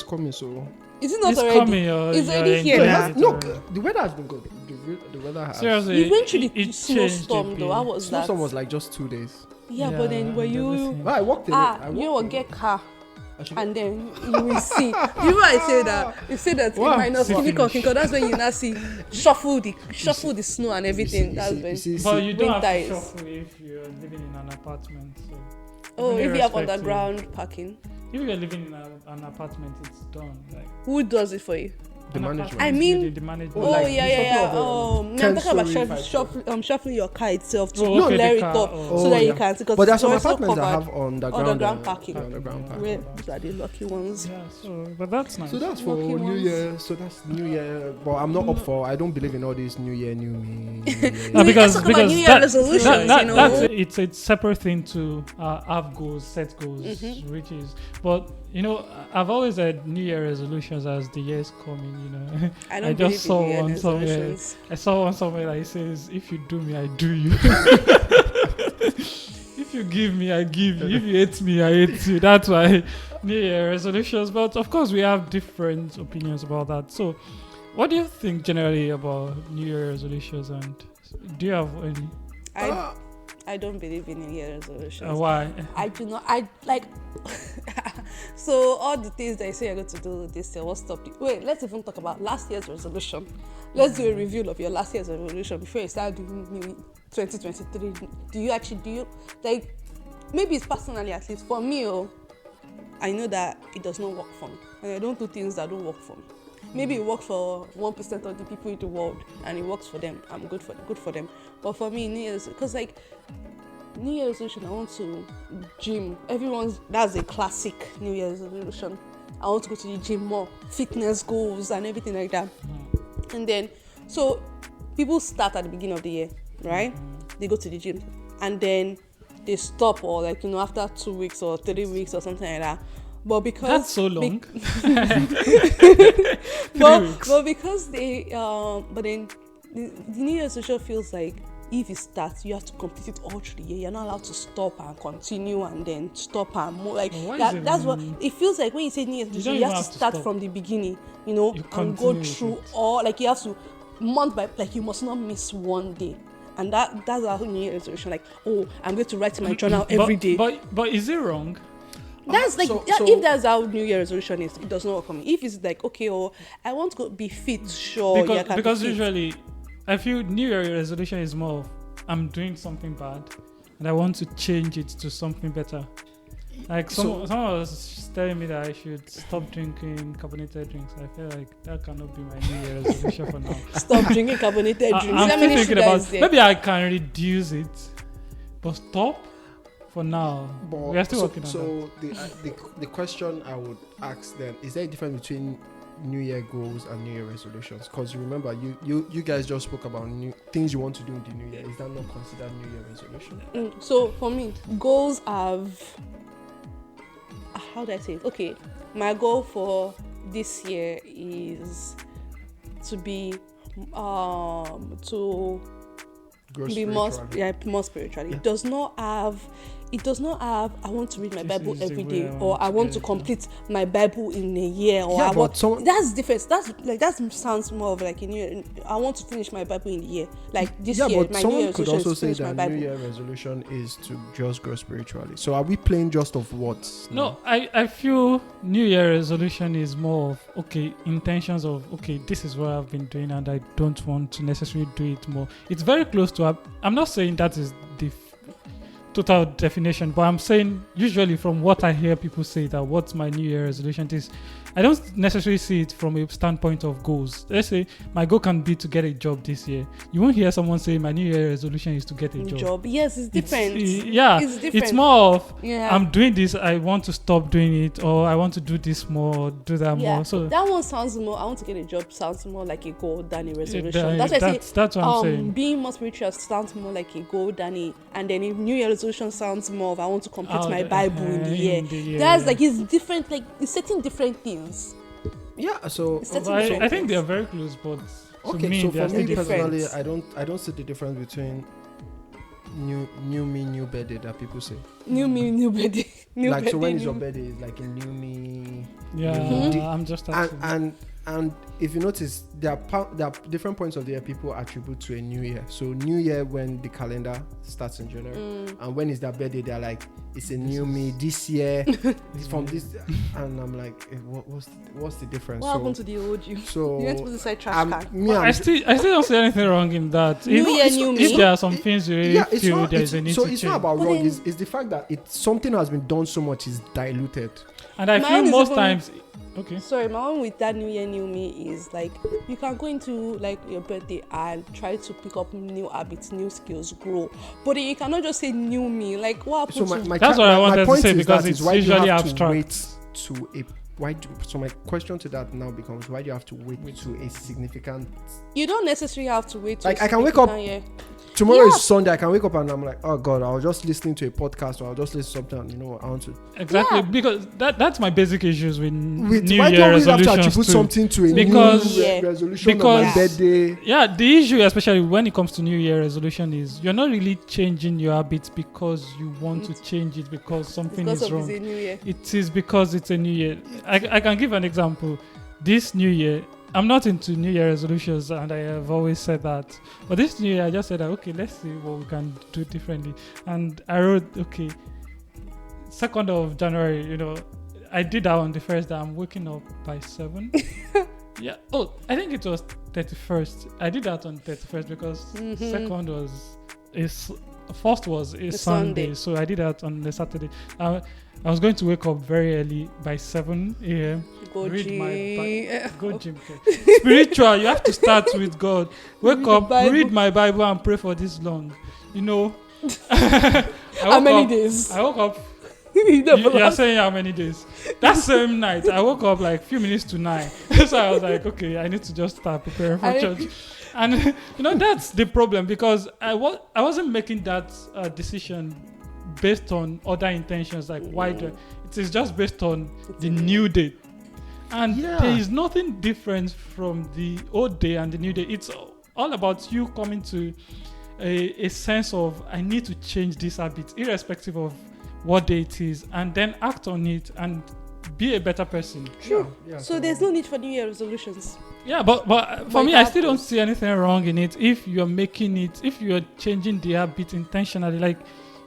coming, so Is it not It's already? coming. It's already here. look, the weather has been good. The weather has. Seriously, You went through the it changed a snowstorm though. How bit. was that? Snowstorm was like just 2 days. Yeah, but then were and you? everything. Well, I walked in it. You will get car. I should- And then you will see. You know I say that. You say that Wow. in minus See, kinko. That's when you now see shuffle the snow and everything. That's when. But you don't have winter to is- shuffle if you're living in an apartment. So Oh, even if you have irrespective- underground parking, If you're living in an apartment, it's done. Like who does it for you? The an management. apartment, I mean- the management. Oh, like yeah, the yeah. shuffle of, I'm talking about 10-story, shuffling your car itself to Oh, okay, clear the it car, up oh. so that you yeah. can see. Because But there are some it's also apartments that covered. have underground Underground parking. Underground parking. Where these are the lucky ones. Yeah, so but that's nice. So that's for Lucky New ones. Year. So that's New Year. But I'm not up for. I don't believe in all this New Year, new me. No, because Let's talk about New Year resolutions, that's it's a separate thing to have goals, set goals, Mm-hmm. which is. But I've always had New Year resolutions as the year's coming. I I don't just believe saw in New Year one somewhere. resolutions. I saw one somewhere that says, "If you do me, I do you." If you give me, I give you. If you hate me, I hate you. That's why New Year resolutions. But of course, we have different opinions about that. So, what do you think generally about New Year resolutions? And do you have any? I don't believe in New Year resolutions. Why? I do not. I like. So all the things that I say you're going to do this year, what stopped you? Wait, let's even talk about last year's resolution. Let's do a review of your last year's resolution before you start doing new 2023. Do you like? Maybe it's personally, at least for me. I know that it does not work for me, and I don't do things that don't work for me. Maybe it works for 1% of the people in the world, and it works for them. I'm good for them. But for me, New Year's, because like New Year's resolution, I want to gym. That's a classic New Year's resolution. I want to go to the gym more, fitness goals and everything like that. And then, so people start at the beginning of the year, right? They go to the gym, and then they stop, or after 2 weeks or 3 weeks or something like that. But because That's so long. But because but then the New Year's resolution feels like if you start, you have to complete it all through the year. You're not allowed to stop and continue and then stop and more. Like Why is that. it That's what it feels like when you say New Year's resolution. You don't have even to start stop. from the beginning, and go continue through with it. all. Like you have to month by you must not miss one day. And that's our New Year's resolution. Like, I'm going to write in my journal every day. But is it wrong? That's like if that's how New Year resolution is, it does not work for me. If it's like I want to be fit, sure, Because be fit. usually, I feel New Year resolution is more of, I'm doing something bad, and I want to change it to something better. Like someone was telling me that I should stop drinking carbonated drinks. I feel like that cannot be my New Year resolution for now. Stop drinking carbonated drinks. I'm How still many thinking sugar about is there? maybe I can reduce it, but stop for now. We are still working on that. So the question I would ask then, is there a difference between New Year goals and New Year resolutions? Because you remember, you guys just spoke about new things you want to do in the New Year. Is that not considered New Year resolution? So for me, goals have. How do I say it? Okay, my goal for this year is to be to Grow be more spiritually. Yeah. It does not have I want to read my This Bible is the every way day, I or want I to want get to it, complete my Bible in a year, or Yeah, I but want someone- that's different. That sounds more of like a New Year. I want to finish my Bible in a year. Like this Yeah, year, but my New someone Year could resolution also is say finish my that Bible. New Year resolution is to just grow spiritually. So are we playing just of what? No, I feel New Year resolution is more of, intentions of, this is what I've been doing and I don't want to necessarily do it more. It's very close to, I'm not saying that is the total definition, but I'm saying usually from what I hear people say that what's my New Year resolution is, I don't necessarily see it from a standpoint of goals. Let's say my goal can be to get a job this year. You won't hear someone say my New Year resolution is to get a job. Yes, it's different. It's different. It's more of Yeah. I'm doing this, I want to stop doing it, or I want to do this more, or do that more. So that one sounds more. I want to get a job sounds more like a goal than a resolution. that- That's why I say that's what I'm saying. being more spiritual sounds more like a goal than a, and then a New Year resolution sounds more of I want to complete my Bible in the year. That's like it's different. Like it's setting different things. Yeah. So It's setting I different think things. they are very close, but to okay. me, So they are for me still different. personally, I don't see the difference between new me, new birthday that people say? New me, new birthday. New Like, so birthday, when is your new- birthday? It's like a new me. Yeah, Mhm. I'm just asking. And if you notice, there are different points of the year people attribute to a new year. So new year when the calendar starts in January, and when is their birthday, they're like, it's a new me this year. It's from this, and I'm like, what's the difference? What happened to the old you? So You went to put inside trash can. I still don't see anything wrong in that. New year, it's new not- me. If there are some things you really it's feel not, there is a need so to it's change, not about But wrong. then- It's the fact that something has been done so much is diluted. and I Mine feel is most even- times, okay. Sorry, my one with that new year, new me is like you can go into like your birthday and try to pick up new habits, new skills, grow. But then you cannot just say new me. Like what So happened my to That's what I wanted to point say, is because that it's is why do you usually have abstract. to wait to a so my question to that now becomes, why do you have to wait to a significant? you don't necessarily have to wait. Like, I can wake up- Tomorrow Yeah. is Sunday. I can wake up and I'm like, oh God, I was just listening to a podcast or I'll just listen to something. And, I want to. Exactly, Yeah. because that's my basic issues with New Why do Year you really have to resolutions attribute too. something to a Because- new Yeah. resolution on Because- my birthday? Yeah, the issue, especially when it comes to New Year resolution, is you're not really changing your habits because you want to change it because something because is of wrong. it's a new year. It is because it's a new year. I can give an example. This new year, I'm not into New Year resolutions, and I have always said that. But this new year, I just said, that, okay, let's see what we can do differently. And I wrote, okay, 2nd of January, I did that on the first day. I'm waking up by 7. Yeah. Oh, I think it was 31st. I did that on 31st because second was first was a Sunday, Sunday. so I did that on the Saturday. I was going to wake up very early by 7 a.m. Go Read my gym. Go gym. Okay. Spiritual, you have to start with God. Wake Read the up, Bible. read my Bible, and pray for this long. I How woke many up- days? I woke up. You never You are last- saying how many days? That same night, I woke up like few minutes to 9. So I was like, okay, I need to just start preparing for I- church. And that's the problem, because I wasn't making that decision based on other intentions, like why do it is just based on the new day. And Yeah. there is nothing different from the old day and the new day. It's all about you coming to a sense of, I need to change this habit, irrespective of what day it is, and then act on it and be a better person. True. Yeah, So there's no need for New Year resolutions. Yeah, but for Like me, I that still don't goes. see anything wrong in it if you're making it, if you're changing the habit intentionally. Like,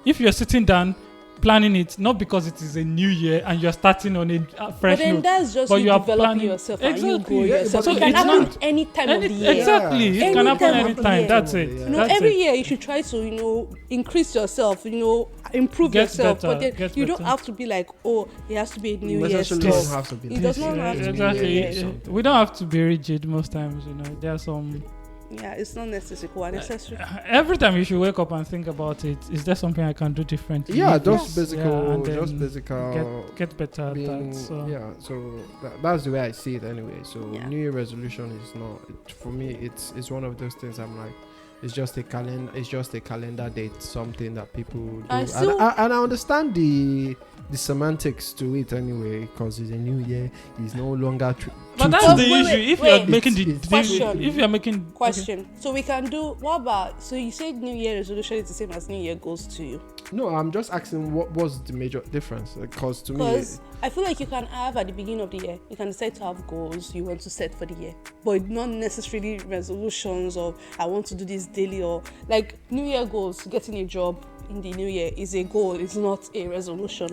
if you're sitting down, planning it, not because it is a new year and you're starting on a fresh But then note. that's just But you you are developing planning- yourself and you Exactly. grow Yeah, yourself. but It can it's happen not- any time of the year. Exactly, Yeah. it can happen Any time of the anytime. year. That's it. You You know, That's every it. year you should try to, increase yourself, improve Get yourself. better, But then get you don't better. have to be like, oh, it has to be a New Year necessarily stuff. don't have to be. It does like not that. have to be Exactly. New Year. Something. We don't have to be rigid most times. There are some. Yeah, it's not necessary. Unnecessary. Every time you should wake up and think about it. Is there something I can do differently? Yeah, If just it's- basic, yeah, and just then basic. Get better at Being, that. So. yeah, so that's the way I see it anyway. So Yeah. New Year resolution is not for me. It's one of those things. I'm like, it's just a calendar. It's just a calendar date. Something that people do, I and still- I understand the semantics to it anyway, because it's a new year. It's no longer. But that's Oh, the wait, issue. wait, If wait. you're making the It's- Question. if you're making Question. So we can do what about? So you said New Year resolution is the same as New Year goals to you? No, I'm just asking what was the major difference? Because to me, Because I feel like you can have at the beginning of the year, you can decide to have goals you want to set for the year, but not necessarily resolutions of I want to do this daily, or like New Year goals. Getting a job in the new year is a goal. It's not a resolution.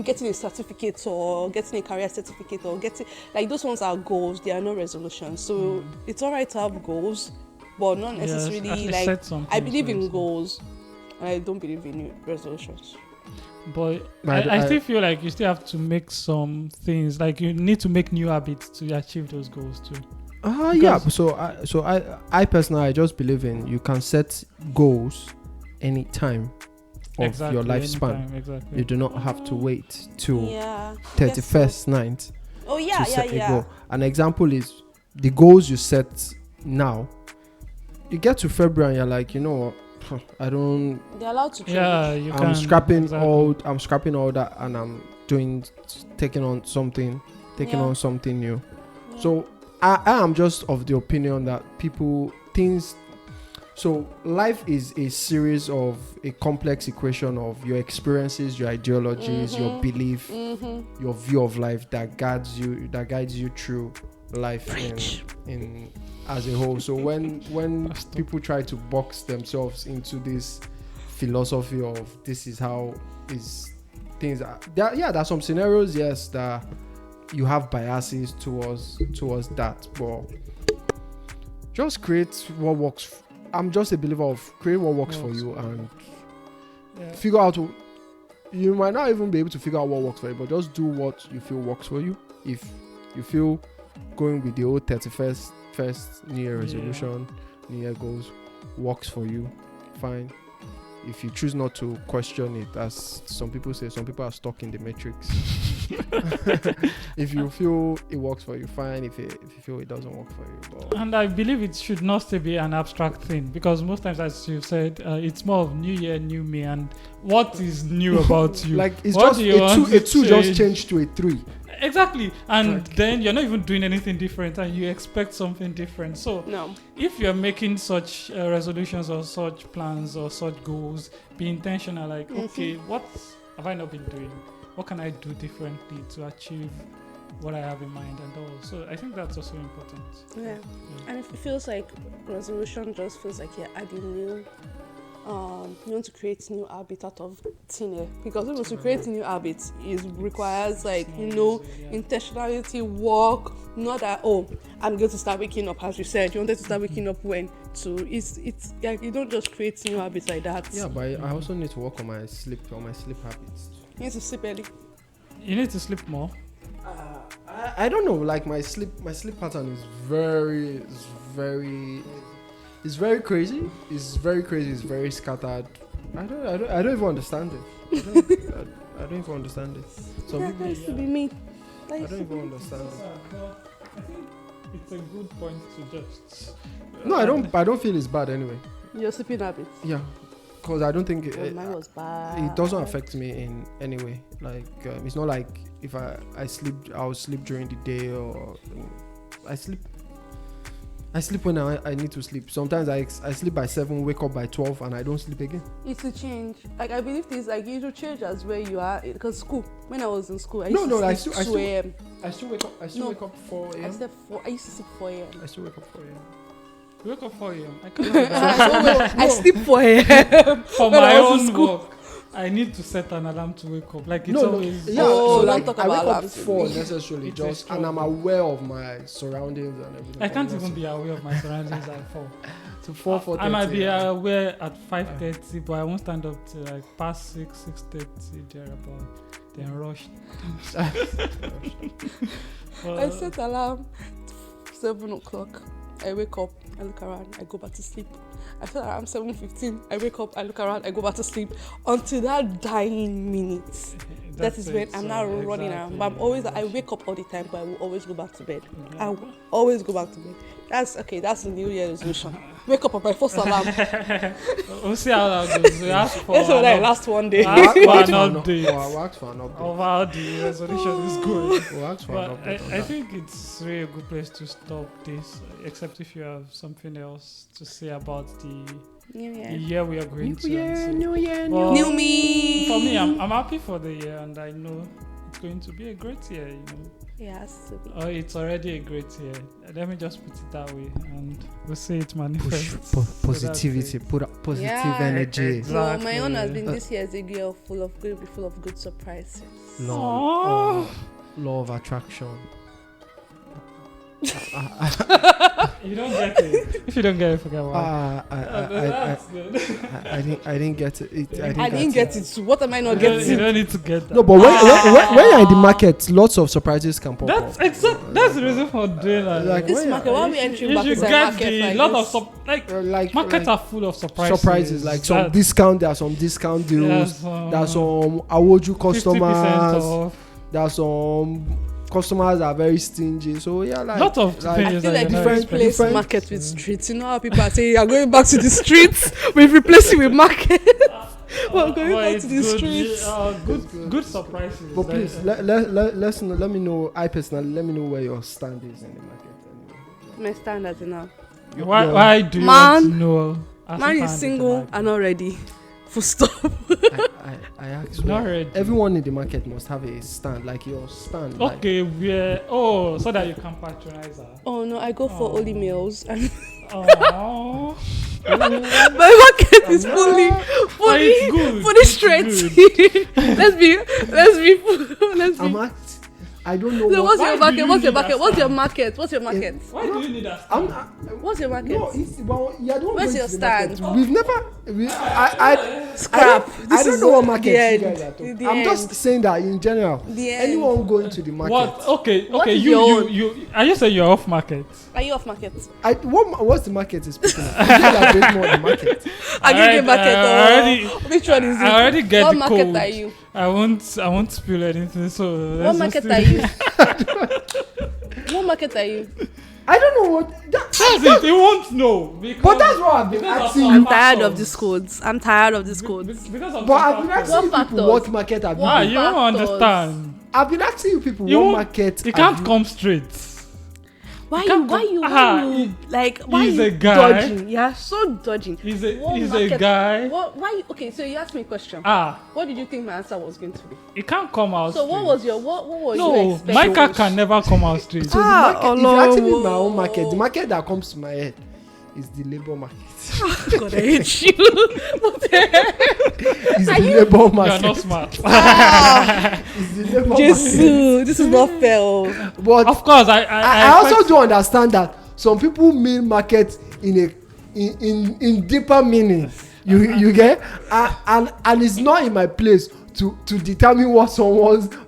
Getting a certificate, or getting a career certificate, or getting like those ones are goals. They are not resolutions. So it's alright to have goals, but not Yes, necessarily at least like set something I believe so in it's- goals. And I don't believe in new resolutions. But But I I- still feel like you still have to make some things, like you need to make new habits to achieve those goals too. yeah. Because- I personally, I just believe in you can set goals anytime of your lifespan. anytime, exactly. You do not have to wait till Yeah. 31st night Oh yeah, to yeah, set a yeah. goal. An example is the goals you set now. You get to February and you're like, you know what? I don't. They're allowed to change. Yeah, you I'm can. scrapping exactly. I'm scrapping all that, and I'm taking on something new. Yeah. So I am just of the opinion that things So life is a series of a complex equation of your experiences, your ideologies, your belief, your view of life that guides you through life in as a whole. So when people try to box themselves into this philosophy of this is how is things are, there are some scenarios, yes, that you have biases towards that, but just create what works. I'm just a believer of create what works for you and figure out. You might not even be able to figure out what works for you, but just do what you feel works for you. If you feel going with the old 31st New Year resolution, New Year goals works for you, fine. If you choose not to question it, as some people say, some people are stuck in the matrix. If you feel it works for you, fine. If you feel it doesn't work for you, but and I believe it should not still be an abstract thing, because most times, as you said, it's more of new year, new me, and what is new about you? like it's What just do you want a to two just change? changed to a 3. Exactly, and Exactly. then you're not even doing anything different, and you expect something different. So No. if you're making such resolutions or such plans or such goals, be intentional. Like, okay, what have I not been doing? What can I do differently to achieve what I have in mind and all? So I think that's also important. Yeah. And it feels like resolution just feels like you're adding new. You want to create new habit out of thin air, because even to create new habits, it requires intentionality, work. Not that I'm going to start waking up, as you said. You wanted to start waking up when to it's like you don't just create new habits like that. Yeah, but I also need to work on my sleep habits. You need to sleep early. You need to sleep more. I don't know. Like my sleep pattern is very it's very crazy. It's very crazy. It's very scattered. I don't even understand it. I don't even understand it. Some That people, used to be me. I don't even understand it. I think it's a good point to just. No, I don't feel it's bad anyway. Your sleeping habits. Yeah, because I don't think Mine was bad. it doesn't affect me in any way. Like it's not like if I sleep, I'll sleep during the day, or I sleep when I need to sleep. Sometimes I sleep by 7, wake up by 12, and I don't sleep again. It's a change. Like I believe this, like you should change as where you are. Because school, when I was in school, I used to sleep 2 a.m. I still wake up. Wake up 4 a.m. I used to sleep 4 a.m. I still wake up 4 a.m. You wake up 4 a.m. I can't do that. I sleep 4 a.m. For when my I was in own school. work, I need to set an alarm to wake up. Like it's No, always. yeah. Oh, so don't like talk I wake about up alarms with 4 me. necessarily, It's a just and I'm struggle. aware of my surroundings and everything. I can't even be aware of my surroundings at 4. to 4:30. I might be aware at 5:30, but I won't stand up till like past 6:30 thereabout. Then rush. I set alarm 7 o'clock. I wake up, I look around, I go back to sleep. I set alarm 7:15. I wake up, I look around, I go back to sleep until that dying minute. That is when I'm now running around. But I wake up all the time, but I will always go back to bed. I will always go back to bed. That's the New Year resolution. Wake up at my first alarm. We'll see how that goes. We ask for That's what I last one day. We'll ask for We'll an update ask for an update. of how the resolution is going. We'll ask for an But update on I that. think it's really a good place to stop this, except if you have something else to say about the New Year. year we are going to. and New Year, Well, New me. For me, I'm happy for the year, and I know it's going to be a great year. Yes. Oh, it's already a great year. Let me just put it that way, and we'll see it manifest. positivity, put up positive Yeah. energy. So my own has Exactly. been this year is a year full of good surprises. Law of attraction. You don't get it. If you don't get it, forget about I didn't get it. I didn't get it. So what am I not You getting? don't need to get that. No, but when you're in the market, lots of surprises can pop That's up. exact. That's the reason for doing that. Like, This when market, why are we entering you back should into a get market the like lot this? of like markets are full of surprises. surprises, like some That- discount. There are some discount deals. There are some Awoju 50% customers. off. There are some customers that are very stingy. So yeah, like Lot of like, I things feel that like you're not different expecting. place different- market with streets. You know how people are saying you're going back to the streets, we've replaced it with market. We're going Well, back it's to the good, streets. good surprises. But please let me know. I personally let me know where your stand is in the market. Anyway. My standards now. Why do you Man. want to know Man is single and not ready. Full stop. I asked. Not ready. Everyone in the market must have a stand, like your stand. like- Okay, so that you can patronize her. Oh no, I go for only males and Oh, my market is fully it's good. fully straight. let's be I'm act- I don't know. So what's Why your do market? you What's your need market? that What's your stand? market? What's your market? why do you need that? I'm, What's your market? no, it's well, yeah, don't Where's go your into the market. stand? We've never. Scrap. I don't know what market the you end. guys are talking. The I'm just end. saying that in general. The end. Anyone going to the market. What? Okay, What okay. is your own? You. Are you saying you're off market? Are you off market? What's the market is speaking of? You like bit more the market. Are you the market which one is it? I already get What the market code. are you? I won't spill anything. So What let's market just are see. you? What market are you? I don't know what. That's it. He won't know. Because, But that's what I've been because of asking some you. I'm tired of factors. these codes. I'm tired of these codes. Because of But some I've been factors. asking What people factors? what market have you Ah, been. you don't factors. understand. I've been asking you people You what won't- market. You have can't you- come straight. Why can't you? Why come- you? Ah, Why you? Like why he's you a guy. dodging? Yeah, so dodging. He's What a market- guy. What? Why? Okay, so you asked me a question. Ah, What did you think my answer was going to be? it can't come out. So what straight. was your what was your No, expectation? my car can never come out straight. So the Ah, market, if you're asking me my Olowo. own market, the market that comes to my head is the labor market. God, I hate you. What the heck? It's Are the you- labor You are market. not smart. It's the labor market. Jesus, this is not fair. Oh. But Of course, I also do understand that some people mean market in deeper meaning. You get and it's not in my place to determine what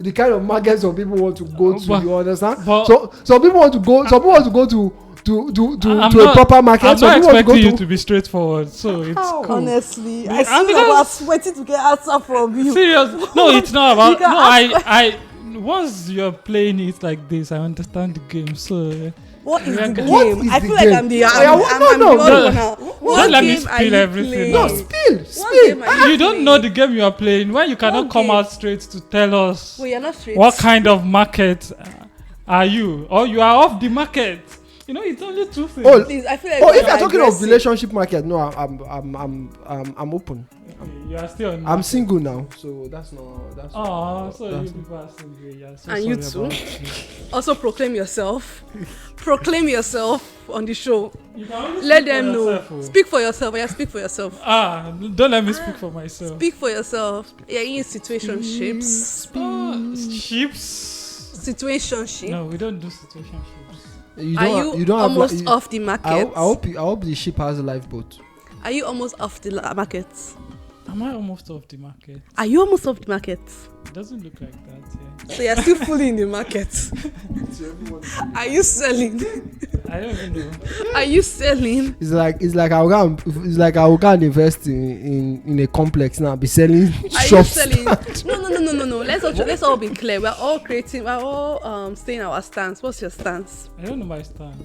the kind of market some people want to go to. But- You understand? but- So some people want to go. Some people want to go to I'm a not- proper market. I'm Some not people want to go expecting you to. to be straightforward, so it's cool. Honestly, The- I and feel like because- I was waiting to get answer from you. Serious? No, it's not about. You can No, ask- I. Once you're playing it like this, I understand the game. So What is the What game? is I the feel like game? I'm the Yeah, I'm what- I'm no, the no, odd no. one now. Don't What let me game spill are you everything playing? now. No, spill. game Spill. are you don't know the game you are playing. When you cannot What come game? out straight to tell us Well, you're not straight. what kind of market are you, or you are off the market. You know, it's only two things. Oh, Please, I feel like Oh, we're if you're talking of digressing. relationship market, no, I'm open. Okay, you are still on. I'm single now, so that's not. Oh, so that's you people are single. Yeah, so And you sorry too. about you. Also proclaim yourself. Proclaim yourself on the show. You can only Let speak for them know. yourself, oh. Speak for yourself. Yeah, speak for yourself. Don't let me speak for myself. Speak for yourself. Yeah, in situationships. Ships. Situationship. No, we don't do situationships. You Are don't. you, You don't have. almost you- off the market? I hope the ship has a lifeboat. Are you almost off the market? Am I almost off the market? Are you almost off the market? It doesn't look like that. Yeah. So you're still fully in the market. Are you selling? I don't even know. Are you selling? It's like I'll go and invest in a complex now. Be selling Are you shops. selling? No. Let's all be clear. We're all creating. We're all staying our stance. What's your stance? I don't know my stand.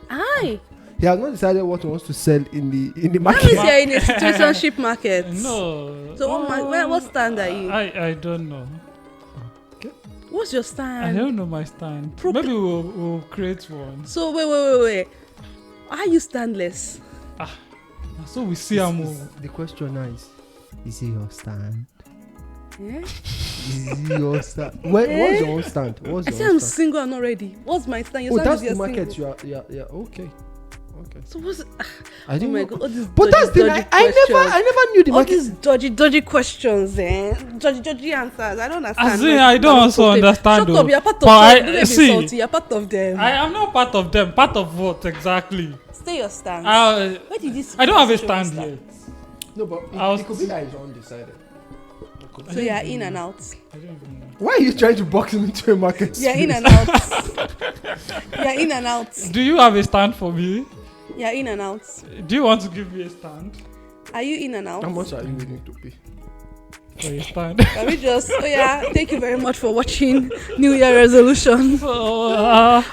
Aye. He has not decided what he wants to sell in the That means market. you're in a situationship market. No. So what stand are you? I don't know. What's your I stand? don't know my stand. Procl- Maybe we'll create one. So wait. Are you standless? So we see a move. The question now is it your stand? Yeah. Is it your stand? What's your own stand? What's I your say own I'm stand? single and not ready. What's my stand? Your Oh, stand that's is the you're market. single. Yeah. Okay. So what's? I Oh didn't my know. god! All these But that's the thing. I never knew the All market. these dodgy questions, dodgy answers. I don't understand. As in, I don't also understand. Shut though. up! You're part of But them. Don't let me see, insult you. You're part of them. I am not part of them. Part of what exactly? Stay your stance. Where did this? I don't have a situation stand start? yet. No, but I was- it could be that it's undecided. So you're in and out. I don't even know. Why are you trying to box him into a market? You're in space? and out. You're in and out. Do you have a stand for me? You're in and out. Do you want to give me a stand Are you in and out? How much are you willing to pay? for a stand? Can we just? Oh yeah. Thank you very much for watching New Year resolution So,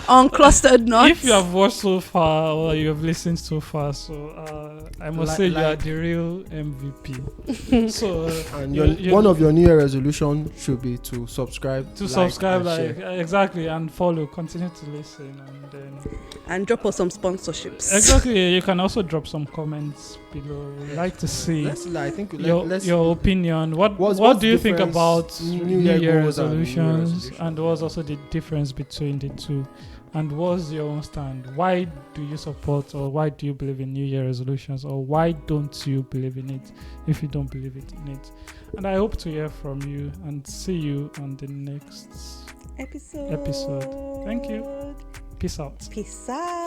on Clustered Nuts. if you have watched so far or you have listened so far, so I must say you are Like- the real MVP. So And you- one of your New Year resolution should be to subscribe. to like, subscribe, and share. exactly, and follow, continue to listen, and then and drop us some sponsorships. exactly you can also drop some comments, below. We'd like to see I think your opinion. What do you think about New Year resolutions, and what's also the difference between the two? And what's your own stand? Why do you support, or why do you believe in New Year resolutions, or why don't you believe in it if you don't believe in it? And I hope to hear from you and see you on the next episode. Thank you. Peace out. Peace out.